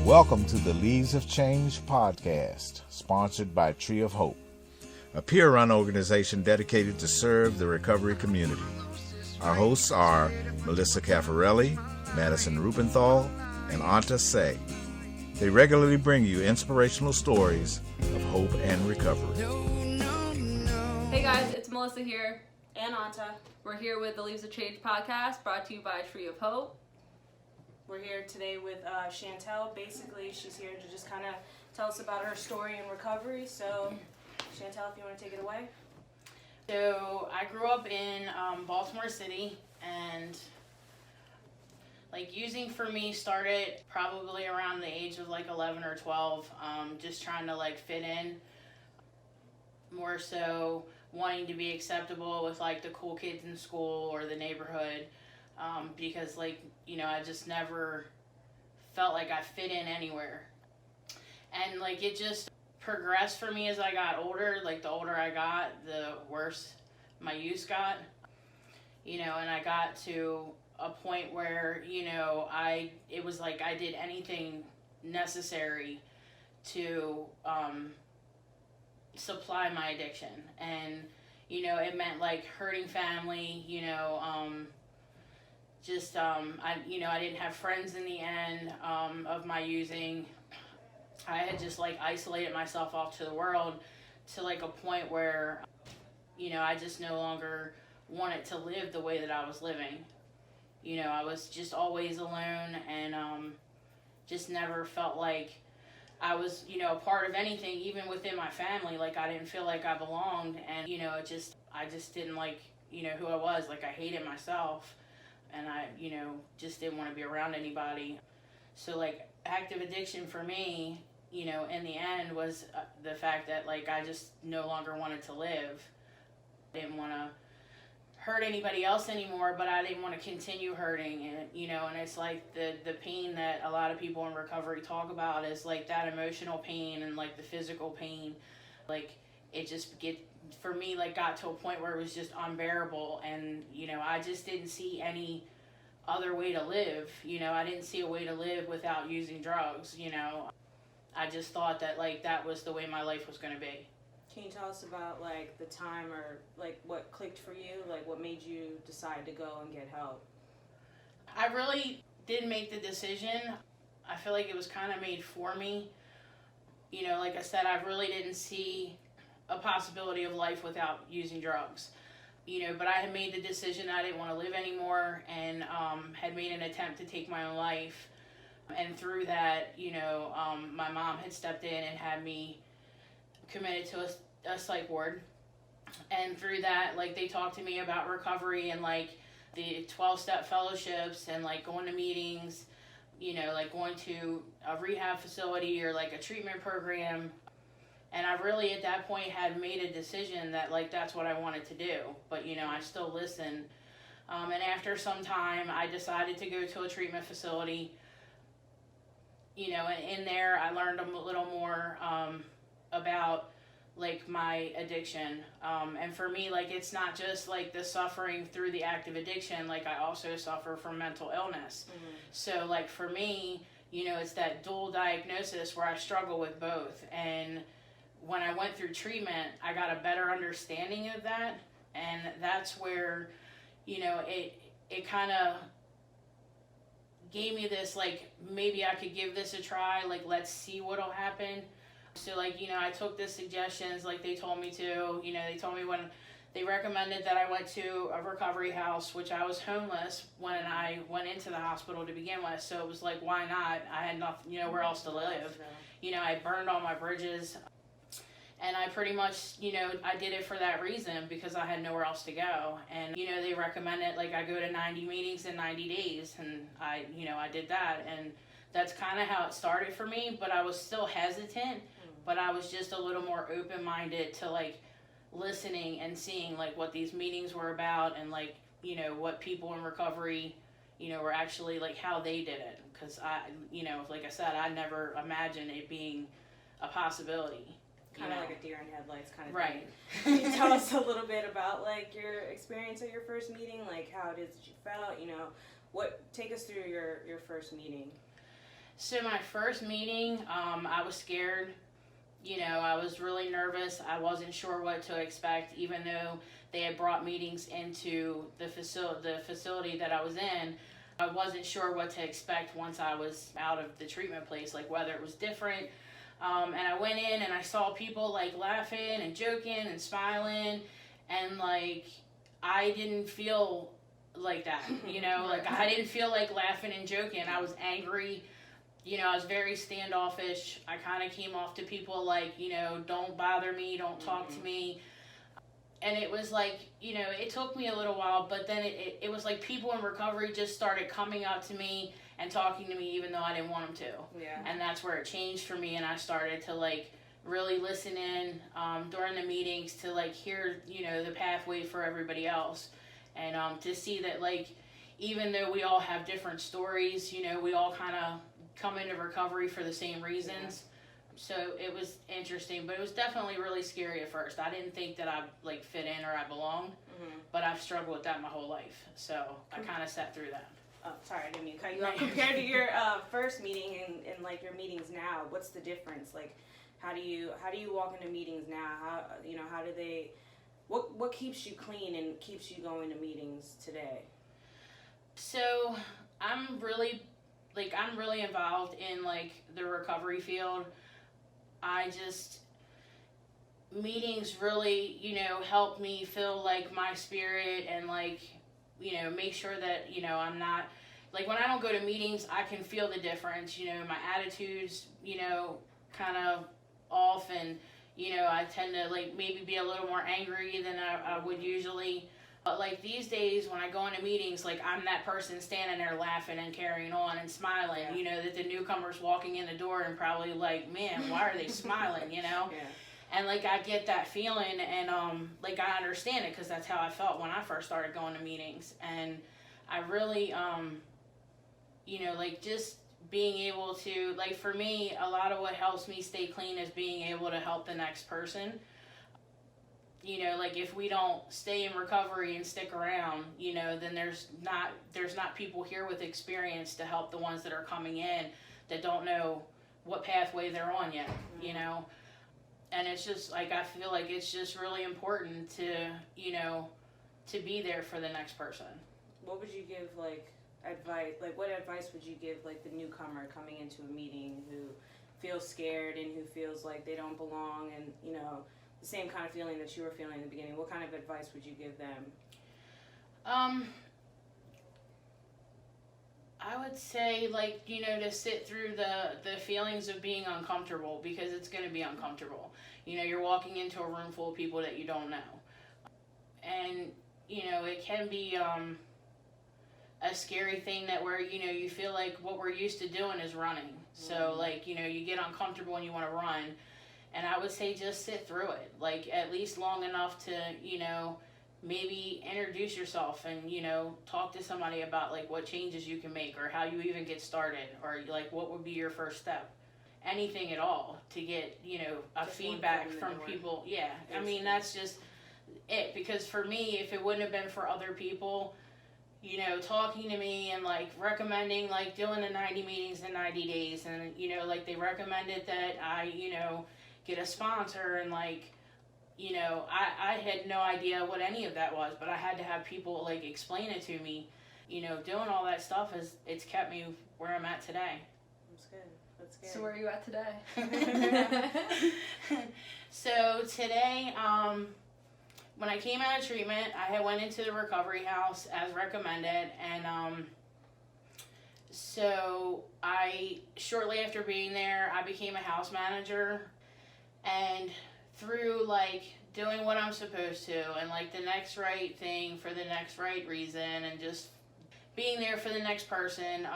Welcome to the Leaves of Change podcast, sponsored by Tree of Hope, a peer-run organization dedicated to serve the recovery community. Our hosts are Melissa Caffarelli, Madison Rubenthal, and Anta Say. They regularly bring you inspirational stories of hope and recovery. Hey guys, it's Melissa here. And Anta. We're here with the Leaves of Change podcast, brought to you by Tree of Hope. We're here today with Shantel. Basically, she's here to just kind of tell us about her story in recovery. So, Shantel, if you want to take it away. So, I grew up in Baltimore City, and using for me started probably around the age of 11 or 12, just trying to fit in, more so wanting to be acceptable with the cool kids in school or the neighborhood, because I just never felt like I fit in anywhere. And it just progressed for me as I got older. The older I got, the worse my use got, and I got to a point where, it was I did anything necessary to supply my addiction. And, it meant hurting family, I didn't have friends in the end of my using. I had just isolated myself off to the world to a point where, I just no longer wanted to live the way that I was living. I was just always alone and just never felt like I was, a part of anything, even within my family. I didn't feel like I belonged, and, I just didn't who I was. I hated myself, and I, just didn't want to be around anybody. So, active addiction for me, in the end was the fact that, I just no longer wanted to live. I didn't want to hurt anybody else anymore, but I didn't want to continue hurting. And, and it's the pain that a lot of people in recovery talk about is that emotional pain and the physical pain. It just for me, got to a point where it was just unbearable. And, I just didn't see any other way to live. I didn't see a way to live without using drugs. I just thought that that was the way my life was going to be. Can you tell us about the time or what clicked for you? What made you decide to go and get help? I really did make the decision. I feel like it was kind of made for me. Like I said, I really didn't see a possibility of life without using drugs. But I had made the decision I didn't want to live anymore, and had made an attempt to take my own life. And through that, my mom had stepped in and had me committed to a psych ward. And through that, they talked to me about recovery and the 12-step fellowships and going to meetings, going to a rehab facility or a treatment program. And I really at that point had made a decision that that's what I wanted to do. But I still listened. And after some time I decided to go to a treatment facility. And in there I learned a little more about my addiction, and for me it's not just the suffering through the active addiction. I also suffer from mental illness. Mm-hmm. So for me, it's that dual diagnosis where I struggle with both. And when I went through treatment, I got a better understanding of that, and that's where it kind of gave me this maybe I could give this a try, let's see what'll happen. So I took the suggestions they told me to. They told me when they recommended that I went to a recovery house, which I was homeless when I went into the hospital to begin with. So it was why not? I had nothing, nowhere else to live. I burned all my bridges, and I pretty much, I did it for that reason, because I had nowhere else to go. And they recommended I go to 90 meetings in 90 days, and I did that, and that's kind of how it started for me. But I was still hesitant. But I was just a little more open-minded to listening and seeing what these meetings were about, and what people in recovery, were actually how they did it. Because I, like I said, I never imagined it being a possibility. Kind of like a deer in headlights kind of right. thing. Can you tell us a little bit about your experience at your first meeting? How did you felt? Take us through your first meeting. So my first meeting, I was scared. I was really nervous. I wasn't sure what to expect, even though they had brought meetings into the facility that I was in. I wasn't sure what to expect once I was out of the treatment place, like whether it was different. And I went in and I saw people like laughing and joking and smiling, and like I didn't feel like that, like I didn't feel like laughing and joking. I was angry. I was very standoffish. I kind of came off to people like, don't bother me, don't talk to me. And it was like, it took me a little while, but then it was like people in recovery just started coming up to me and talking to me even though I didn't want them to. Yeah. And that's where it changed for me, and I started to like really listen in during the meetings to like hear, the pathway for everybody else. And to see that like, even though we all have different stories, we all kind of come into recovery for the same reasons. So it was interesting, but it was definitely really scary at first. I didn't think that I like fit in or I belonged, but I've struggled with that my whole life. So I kind of sat through that. Oh, sorry, I didn't mean to cut you off. Compared to your first meeting and like your meetings now, what's the difference? Like, how do you walk into meetings now? How do they? What keeps you clean and keeps you going to meetings today? So I'm really involved in like the recovery field. Meetings really, help me feel like my spirit and like, make sure that, I'm not, like when I don't go to meetings, I can feel the difference, my attitude's, kind of off, and, I tend to like maybe be a little more angry than I would usually. But like these days when I go into meetings, like I'm that person standing there laughing and carrying on and smiling, that the newcomers walking in the door and probably like, man, why are they smiling, Yeah. And like I get that feeling, and like I understand it because that's how I felt when I first started going to meetings. And I really like just being able to, like for me, a lot of what helps me stay clean is being able to help the next person. Like if we don't stay in recovery and stick around, then there's not people here with experience to help the ones that are coming in that don't know what pathway they're on yet, And it's just like, I feel like it's just really important to be there for the next person. What would you give like advice? Like what advice would you give like the newcomer coming into a meeting who feels scared and who feels like they don't belong, and the same kind of feeling that you were feeling in the beginning? What kind of advice would you give them? I would say like, to sit through the feelings of being uncomfortable, because it's going to be uncomfortable. You're walking into a room full of people that you don't know. And, it can be a scary thing that where, you feel like what we're used to doing is running. So like, you get uncomfortable and you want to run. And I would say just sit through it, like at least long enough to, maybe introduce yourself and, talk to somebody about like what changes you can make or how you even get started, or like what would be your first step. Anything at all to get, a just feedback from people. Yeah, I mean, that's just it. Because for me, if it wouldn't have been for other people, talking to me and like recommending like doing the 90 meetings in 90 days, and, like they recommended that I, get a sponsor, and like, I had no idea what any of that was, but I had to have people like explain it to me. Doing all that stuff it's kept me where I'm at today. That's good. That's good. So where are you at today? So today, when I came out of treatment, I had went into the recovery house as recommended, and so shortly after being there, I became a house manager. And through like doing what I'm supposed to, and like the next right thing for the next right reason, and just being there for the next person,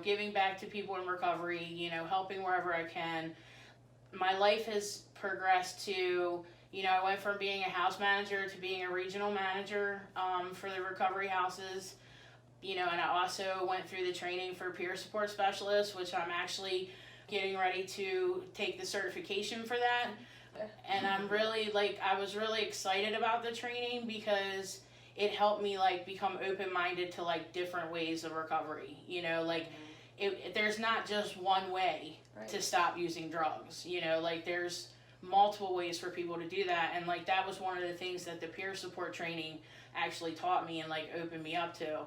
giving back to people in recovery, helping wherever I can, my life has progressed to, I went from being a house manager to being a regional manager for the recovery houses, and I also went through the training for peer support specialist, which I'm actually getting ready to take the certification for that. And I'm really I was really excited about the training because it helped me like become open-minded to like different ways of recovery. there's not just one way to stop using drugs. You know, like there's multiple ways for people to do that, and like that was one of the things that the peer support training actually taught me and like opened me up to.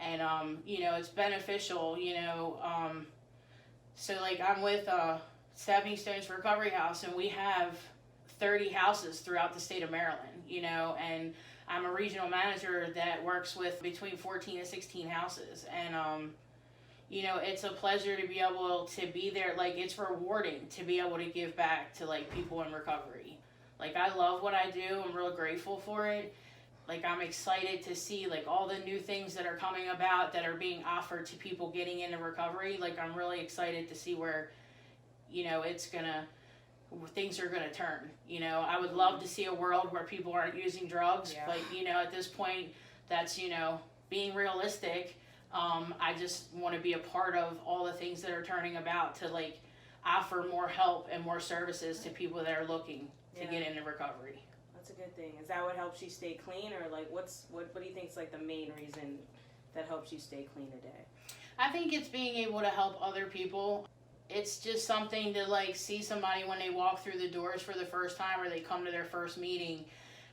And you know, it's beneficial, you know. So like I'm with Stepping Stones Recovery House, and we have 30 houses throughout the state of Maryland, you know, and I'm a regional manager that works with between 14 and 16 houses. And you know, it's a pleasure to be able to be there. Like, it's rewarding to be able to give back to like people in recovery. Like, I love what I do. I'm real grateful for it. Like, I'm excited to see like all the new things that are coming about that are being offered to people getting into recovery. Like, I'm really excited to see where, you know, things are gonna turn. You know, I would love to see a world where people aren't using drugs, but you know, at this point, that's, you know, being realistic. I just want to be a part of all the things that are turning about to like offer more help and more services to people that are looking to get into recovery. That's a good thing. Is that what helps you stay clean, or like what do you think is like the main reason that helps you stay clean today? I think it's being able to help other people. It's just something to like see somebody when they walk through the doors for the first time, or they come to their first meeting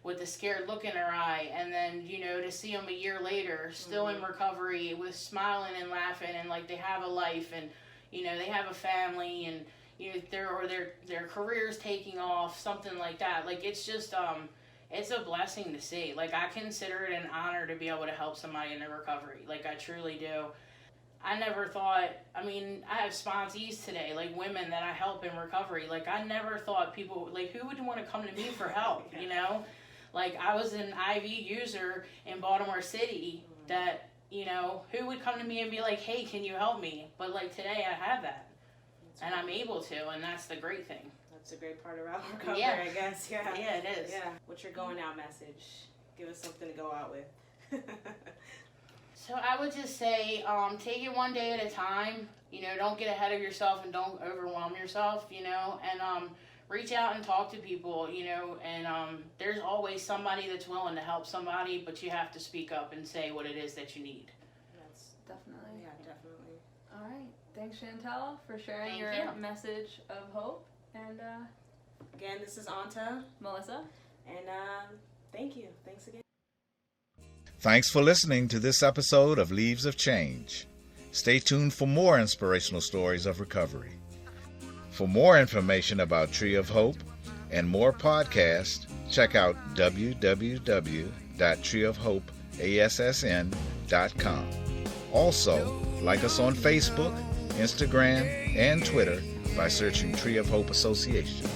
with a scared look in their eye, and then, you know, to see them a year later still in recovery with smiling and laughing, and like they have a life, and you know, they have a family, and you know, their careers taking off, something like that. Like, it's just it's a blessing to see. Like, I consider it an honor to be able to help somebody in their recovery. Like, I truly do. I never thought, I mean, I have sponsees today, like women that I help in recovery. Like, I never thought people, like, who would want to come to me for help, you know? Like, I was an IV user in Baltimore City that, you know, who would come to me and be like, hey, can you help me? But, like, today I have that. And I'm able to, and that's the great thing. That's a great part about recovery, I guess. Yeah, it is. Yeah. What's your going out message? Give us something to go out with. So I would just say, take it one day at a time. You know, don't get ahead of yourself and don't overwhelm yourself, you know, and reach out and talk to people, you know, and there's always somebody that's willing to help somebody, but you have to speak up and say what it is that you need. That's Definitely. Yeah, definitely. All right. Thanks, Shantel, for sharing Thank your you. message of hope. And Again, this is Anta, Melissa. and thank you. Thanks again. Thanks for listening to this episode of Leaves of Change. Stay tuned for more inspirational stories of recovery. For more information about Tree of Hope and more podcasts, check out www.treeofhopeassn.com. Also, like us on Facebook, Instagram, and Twitter by searching Tree of Hope Association.